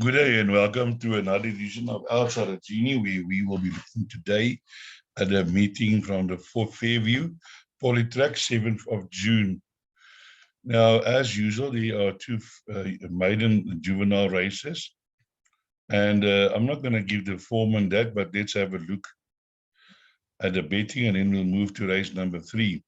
Good day and welcome to another edition of Outsider Genie, where we will be looking today at a meeting from the Fairview Polytrack, 7th of June. Now, as usual, there are two maiden and juvenile races, and I'm not going to give the form on that, but let's have a look at the betting, and then we'll move to race number 3.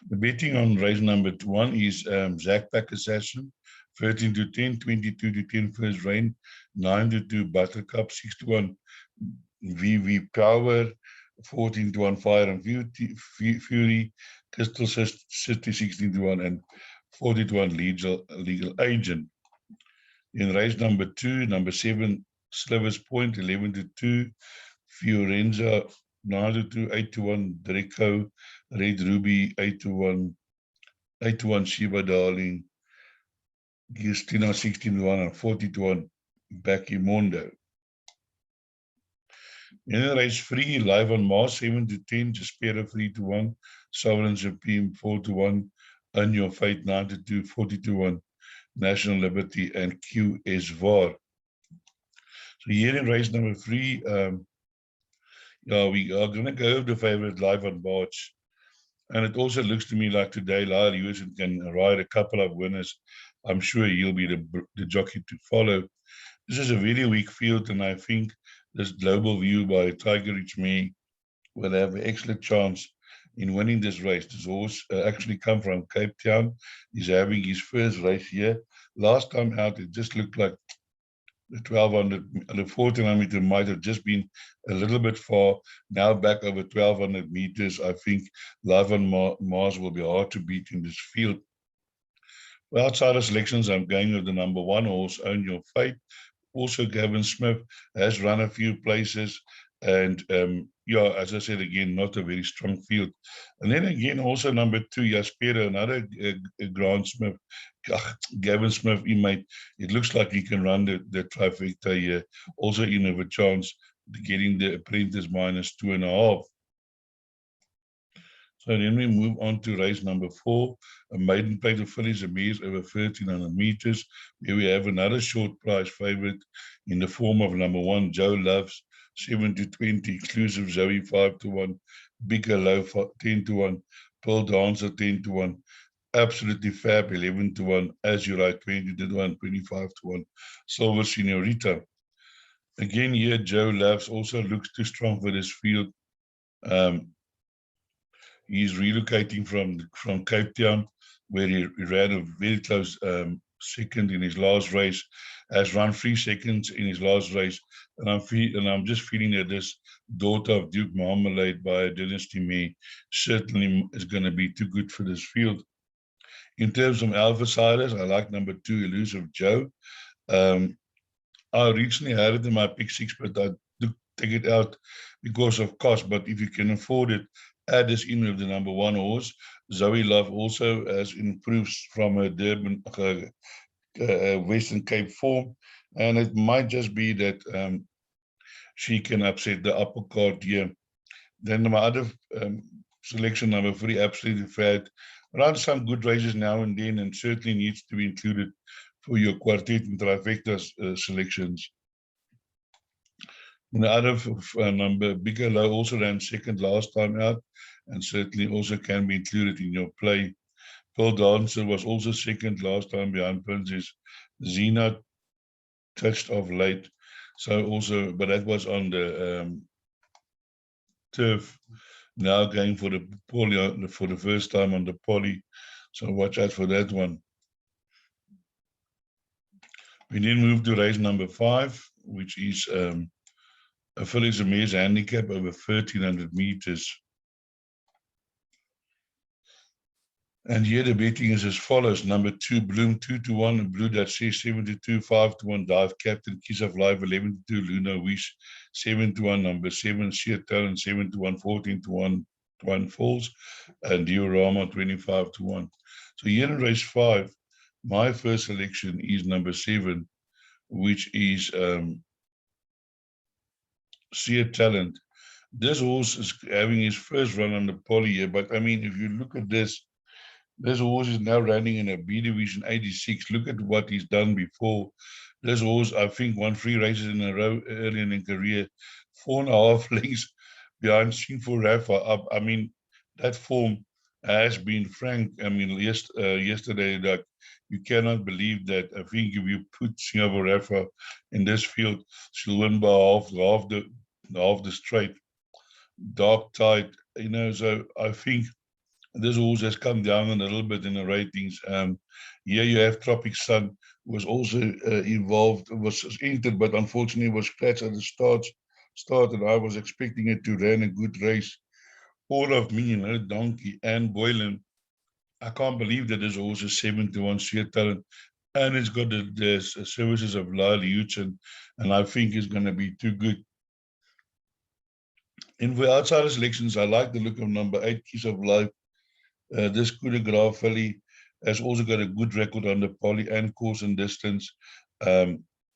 The betting on race number 1 is Zackpack Assassin, 13 to 10, 22 to 10 first rain, 9 to 2 Buttercup, 6 to 1 VV Power, 14 to 1 Fire and Fury, Crystal City, 16 to 1, and 40 to 1 Legal Agent. In race number 2, number 7 Slivers Point, 11 to 2, Fiorenza, 9 to 2, 8 to 1 Draco, Red Ruby, 8 to 1, 8 to 1 Shiba Darling, Justina, 16 to 1, and 40 to 1 Becky Mondo. In race 3, Live on Mars, 7 to 10, Jaspera, 3 to 1, Sovereign Supreme, 4 to 1, Earn Your Fate, 9 to 2, 40 to 1, National Liberty, and QS VAR. So here in race number 3, we are going to go with the favorite Live on Mars. And it also looks to me like today, Lyle Hewison can ride a couple of winners. I'm sure he'll be the jockey to follow. This is a very weak field, and I think this global view by Tiger Rich May will have an excellent chance in winning this race. This horse actually come from Cape Town. He's having his first race here. Last time out, it just looked like the 1200, the 1400 meter might have just been a little bit far. Now back over 1200 meters, I think Live on Mars will be hard to beat in this field. Well, outside of selections, I'm going with the number 1 horse, Own Your Fate. Also, Gavin Smith has run a few places, and as I said again, not a very strong field. And then again, also number 2, Jaspera, another Grant Smith, Gavin Smith, it looks like he can run the trifecta here. Also in of a chance getting the apprentice -2.5. So then we move on to race number 4, a maiden plate of fillies and mares over 1,300 meters, where we have another short price favorite in the form of number 1, Joe Loves, 7 to 20, exclusive Zoe, 5 to 1, Bigger Low, 10 to 1, Pearl Dancer, 10 to 1, Absolutely Fab, 11 to 1, As You Ride, 20 to 1, 25 to 1, Silver Senorita. Again, here, Joe Loves also looks too strong for this field. He's relocating from Cape Town, where he ran a very close second in his last race, has run 3 seconds in his last race, and I'm just feeling that this daughter of Duke Marmalade by Dynasty May certainly is going to be too good for this field. In terms of alpha siders, I like number 2, Elusive Joe. I originally had it in my pick 6, but I took it out because of cost. But if you can afford it, add this in with the number 1 horse. Zoe Love also has improved from her Durban, Western Cape form, and it might just be that she can upset the upper card here. Then my other selection, number 3, Absolutely Fat, run some good races now and then, and certainly needs to be included for your quartet and trifectas selections. And the other number, Bigger Low, also ran second last time out, and certainly also can be included in your play. Pearl Dancer was also second last time behind Princess Zena, touched off late. So also, but that was on the turf. Now going for the poly for the first time on the poly. So watch out for that one. We then move to race number 5, which is a fillies and mares handicap over 1,300 meters. And here the betting is as follows. Number 2, Bloom, 2 to 1, Blue Dutch 7 to 2, 5 to 1, Dive Captain, Kiss of Life, 11 to 2, Luna Wish, 7 to 1, number 7, Sheer Talent, 7 to 1, 14 to 1, 1 Falls, and Diorama, 25 to 1. So here in race 5, my first selection is number 7, which is Sheer Talent. This horse is having his first run on the poly here, but I mean, if you look at this, This horse is now running in a B Division 86. Look at what he's done before. This horse, I think, won 3 races in a row early in his career. 4.5 lengths behind Sinful Rafa up. I mean, that form has been frank. I mean, yesterday, like, you cannot believe that. I think if you put Sinful Rafa in this field, she'll win by half the straight. Dark Tide, so I think this horse has come down a little bit in the ratings. Here you have Tropic Sun, who was also involved, was entered, but unfortunately was scratched at the start, and I was expecting it to run a good race. All of me, Donkey and Boylan. I can't believe that this horse is 7-1 sheer talent, and it's got the services of Lyle Hudson, and I think it's going to be too good. In for outsider selections, I like the look of number 8, Kiss of Life. This Coupe filly has also got a good record on the poly and course and distance.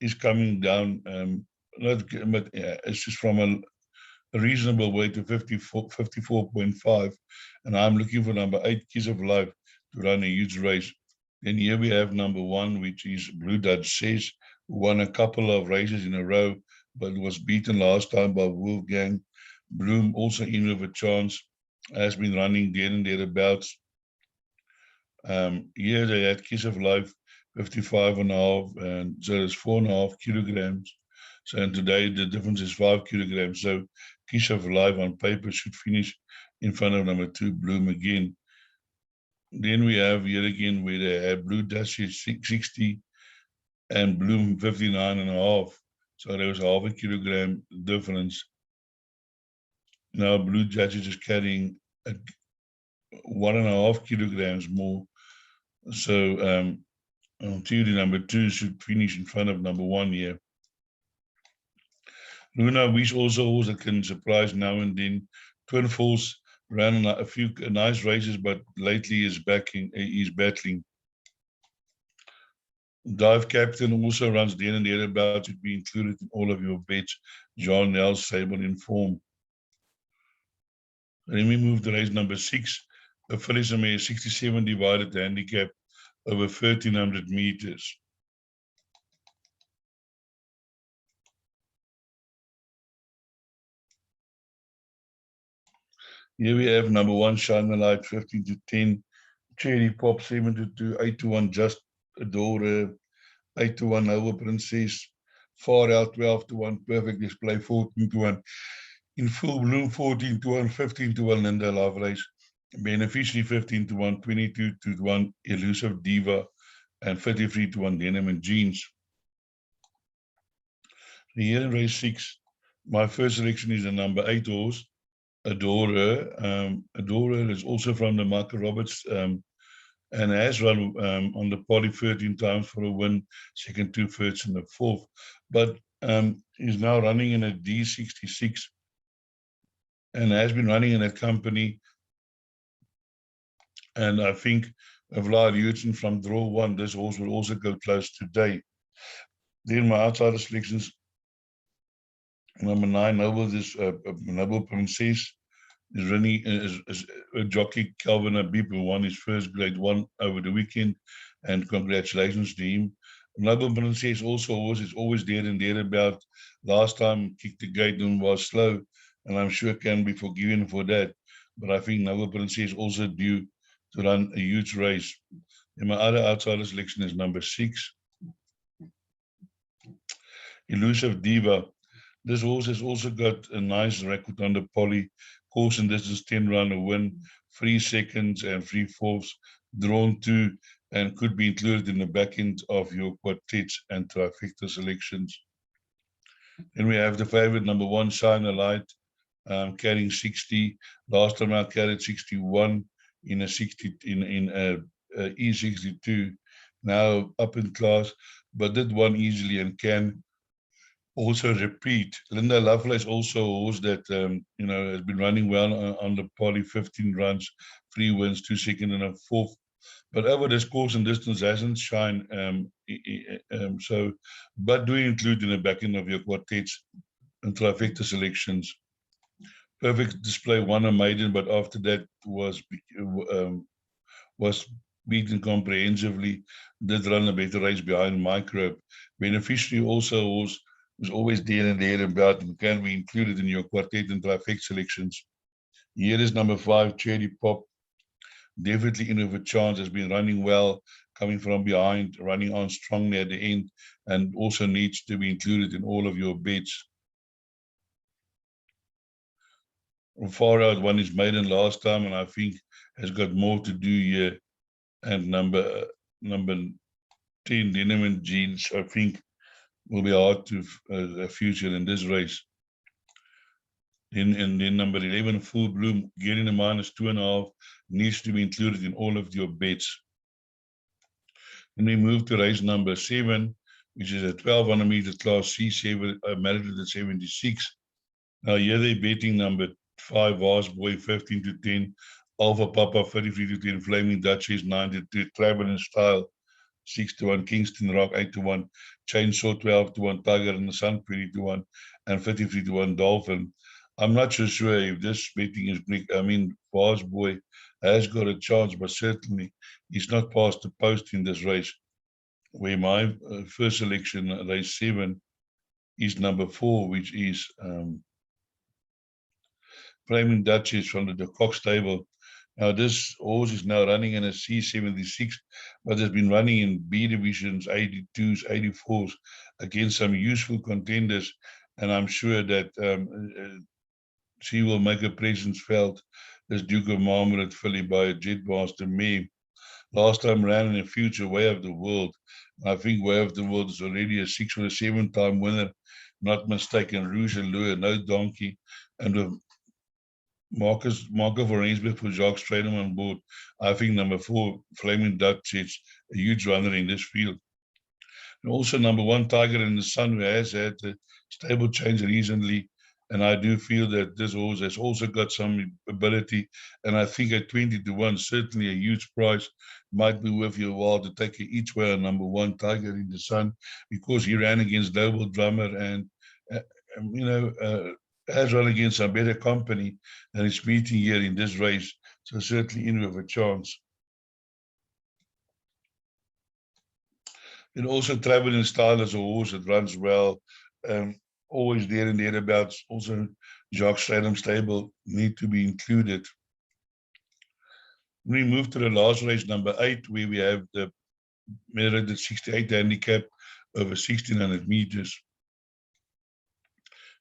Is coming down, not, but it's just from a reasonable way to 54.5. And I'm looking for number 8, Kiss of Life, to run a huge race. Then here we have number 1, which is Blue Dutch Says, who won a couple of races in a row, but was beaten last time by Wolfgang. Bloom also in with a chance, has been running there and thereabouts. Here they had Kiss of Life, 55.5, and so it's 4.5 kilograms. So and today the difference is 5 kilograms. So Kiss of Life on paper should finish in front of number 2, Bloom again. Then we have here again where they have Blue Dash 60 and Bloom 59.5. So there was half a kilogram difference. Now Blue Judge is carrying 1.5 kilograms more. So theory number 2 should finish in front of number 1 here. Luna Wish also can surprise now and then. Twin Falls ran a few nice races, but lately is battling. Dive Captain also runs there and thereabouts. Should be included in all of your bets. John Nels, Sable in form. Then we move to race number 6. A Felicity 67 divided handicap over 1,300 meters. Here we have number 1, Shine the Light, 15-10. Cherry Pop, 7-2. 8-1, Just Adore. 8-1, Noble Princess. Far Out, 12-1. Perfect Display, 14-1. In Full Bloom, 14-1. 15-1, Linda Lovelace. Beneficiary, 15-1. 22-1, Elusive Diva. And 33-1, Denim and Jeans. Here in race 6, my first selection is the number 8 horse, Adore Her. Adore Her is also from the Michael Roberts and has run on the poly 13 times for a win, second 2 thirds and the 4th. But is now running in a D66 and has been running in a company. And I think Vlad Hudson from draw 1, this horse will also go close today. Then my outsider selections. Number 9, Noble Princess is running is a jockey. Calvin Abib, who won his first grade 1 over the weekend, and congratulations to him. Noble Princess also is always there and thereabout. Last time kicked the gate and was slow, and I'm sure can be forgiven for that. But I think Noble Princess also due to run a huge race. And my other outsider selection is number 6, Elusive Diva. This horse has also got a nice record on the poly. Course and distance 10 run a win, 3 seconds and 3/4, drawn 2, and could be included in the back end of your quartets and trifecta selections. Then we have the favorite number 1, Shine a Light, carrying 60. Last time I carried 61 in a 60 in a E62. Now up in class, but did one easily and can also repeat. Linda Lovelace also a horse that has been running well on the poly, 15 runs, 3 wins, 2 second and a 4th. But over this course and distance hasn't shined. But do include in the back end of your quartets and trifecta selections. Perfect Display won a maiden, but after that was beaten comprehensively, did run a better race behind Microbe. Beneficiary also was always there and thereabout and can be included in your quartet and trifecta selections. Here is number 5, Cherry Pop. Definitely in with a chance, has been running well, coming from behind, running on strongly at the end, and also needs to be included in all of your bets. Far out one is maiden last time, and I think has got more to do here. And number 10, Denim and Jeans, I think will be hard to a future in this race. And then number 11, Full Bloom, getting a -2.5, needs to be included in all of your bets. Then we move to race number 7, which is a 1200 meter class C7, married at 76. Now here they're betting number 5, Vars Boy 15 to 10, Alpha Papa 33 to 10, Flaming Duchess 9 to 2, Traveling Style 6 to 1, Kingston Rock 8 to 1, Chainsaw 12 to 1, Tiger in the Sun 20 to 1, and 53 to 1, Dolphin. I'm not so sure if this betting is Greek. I mean, Vars Boy has got a chance, but certainly he's not past the post in this race. Where my first selection, race 7, is number 4, which is Flaming Duchess from the De Kock stable. Now, this horse is now running in a C76, but has been running in B divisions, 82s, 84s, against some useful contenders, and I'm sure that she will make a presence felt as Duke of Marmaret filly by a Jet Master mare. Last time ran in the future Way of the World. I think Way of the World is already a 6 or a 7-time winner, not mistaken. Rouge and Lure, no donkey, and with Marco van Rensburg for Jacques Strydom on board, I think number 4, Flaming Dutch, is a huge runner in this field. And also number 1, Tiger in the Sun, who has had a stable change recently, and I do feel that this horse has also got some ability, and I think at 20 to 1, certainly a huge price, might be worth your while to take each way on number 1, Tiger in the Sun, because he ran against Global Drummer and, has run against some better company and is meeting here in this race, so certainly in with a chance. And also Traveling Style as a horse that runs well, always there and thereabouts. Also, Jacques Strydom stable need to be included. We move to the last race, number 8, where we have the merited 68 handicap over 1600 meters.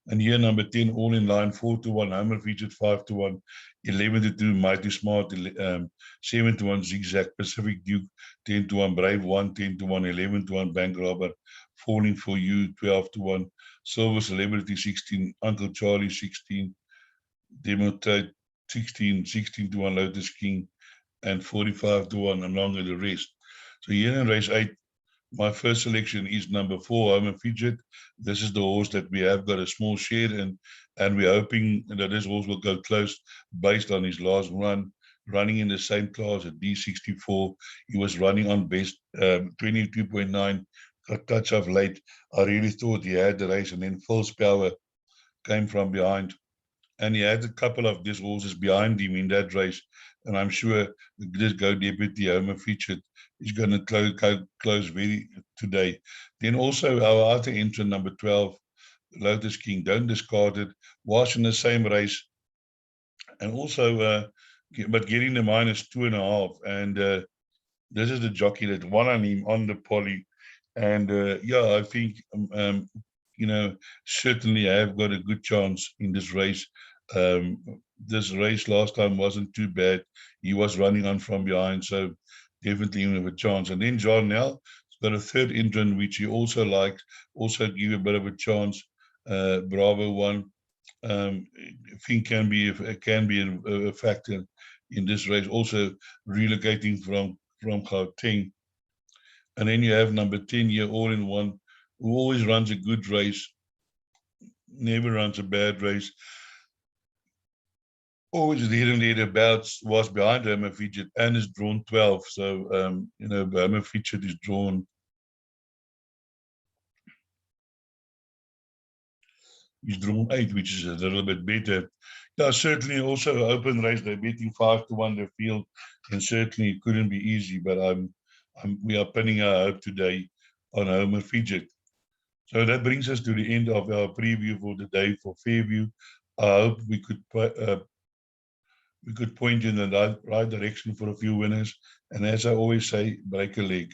And here number 10, All in Line 4 to 1, Homer Featured 5 to 1, 11 to 2, Mighty Smart 7 to 1, Zigzag, Pacific Duke 10 to 1, Brave 1 10 to 1, 11 to 1, Bank Robber, Falling for You 12 to 1, Silver Celebrity 16, Uncle Charlie 16, Demonstrate 16 to 1, Lotus King, and 45 to 1 along with the rest. So here in race 8, my first selection is number 4, Homer Fidget. This is the horse that we have got a small share in, and we're hoping that this horse will go close based on his last run, running in the same class at D64. He was running on best, 22.9, got touch off late. I really thought he had the race, and then Phil's Power came from behind. And he had a couple of these horses behind him in that race, and I'm sure this Go Deputy Homer Featured is going to close very today. Then also our other entrant, number 12, Lotus King, don't discard it, was in the same race, and also, but getting the -2.5, and this is the jockey that won on him on the poly, and yeah, I think, certainly I have got a good chance in this race. This race last time wasn't too bad. He was running on from behind, so definitely have a chance. And then John Nell has got a third entrant, which he also likes, also give a bit of a chance. Bravo 1, I think can be a factor in this race. Also relocating from Gauteng. And then you have number 10 here, All in One, who always runs a good race, never runs a bad race. Always there and thereabouts, was behind Homer Featured and is drawn 12. So, Homer Featured is drawn. He's drawn 8, which is a little bit better. Yeah, certainly also open race. They're betting 5 to 1 the field and certainly it couldn't be easy, but we are pinning our hope today on Homer Fidget. So that brings us to the end of our preview for the day for Fairview. I hope we could point in the right direction for a few winners. And as I always say, break a leg.